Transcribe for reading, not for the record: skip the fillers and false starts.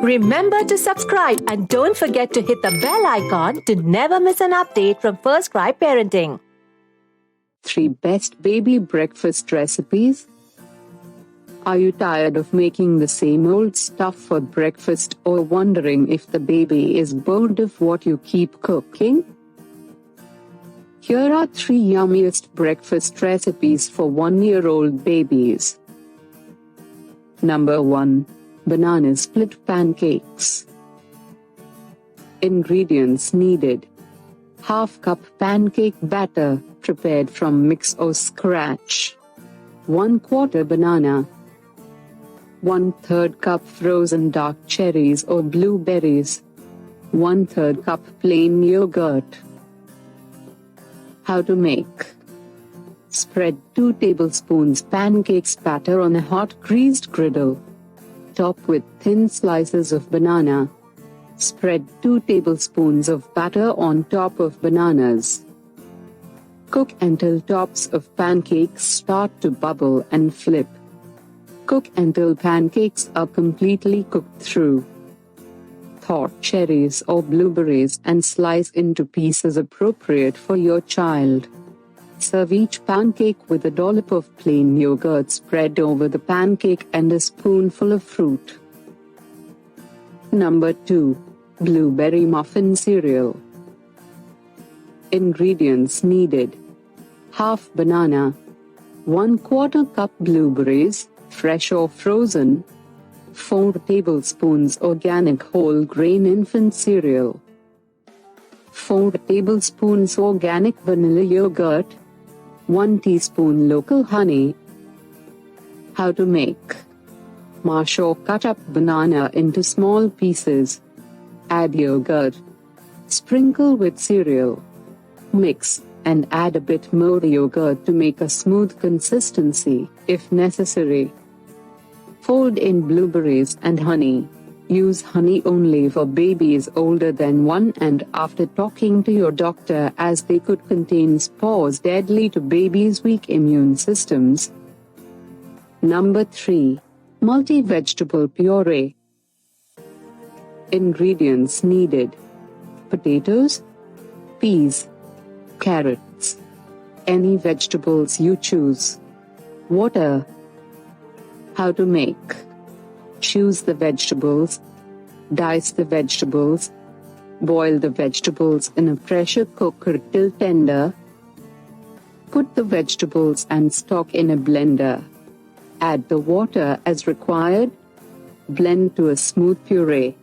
Remember to subscribe and don't forget to hit the bell icon to never miss an update from First Cry Parenting. 3 best baby breakfast recipes. Are you tired of making the same old stuff for breakfast or wondering if the baby is bored of what you keep cooking? Here are 3 yummiest breakfast recipes for 1-year-old babies. Number 1. Banana split pancakes. Ingredients needed: ½ cup pancake batter, prepared from mix or scratch. 1/4 banana. 1/3 cup frozen dark cherries or blueberries. 1/3 cup plain yogurt. How to make: spread 2 tablespoons pancakes batter on a hot greased griddle. Top with thin slices of banana. Spread 2 tablespoons of batter on top of bananas. Cook until tops of pancakes start to bubble and flip. Cook until pancakes are completely cooked through. Thaw cherries or blueberries and slice into pieces appropriate for your child. Serve each pancake with a dollop of plain yogurt spread over the pancake and a spoonful of fruit. Number 2. Blueberry muffin cereal. Ingredients needed: ½ banana. 1/4 cup blueberries, fresh or frozen. 4 tablespoons organic whole grain infant cereal. 4 tablespoons organic vanilla yogurt. 1 teaspoon local honey. How to make: mash or cut up banana into small pieces. Add yogurt. Sprinkle with cereal. Mix, and add a bit more yogurt to make a smooth consistency, if necessary. Fold in blueberries and honey. Use honey only for babies older than 1 and after talking to your doctor, as they could contain spores deadly to babies' weak immune systems. Number 3. Multi-vegetable puree. Ingredients needed: potatoes, peas, carrots, any vegetables you choose. Water. How to make: choose the vegetables. Dice the vegetables. Boil the vegetables in a pressure cooker till tender. Put the vegetables and stock in a blender. Add the water as required. Blend to a smooth puree.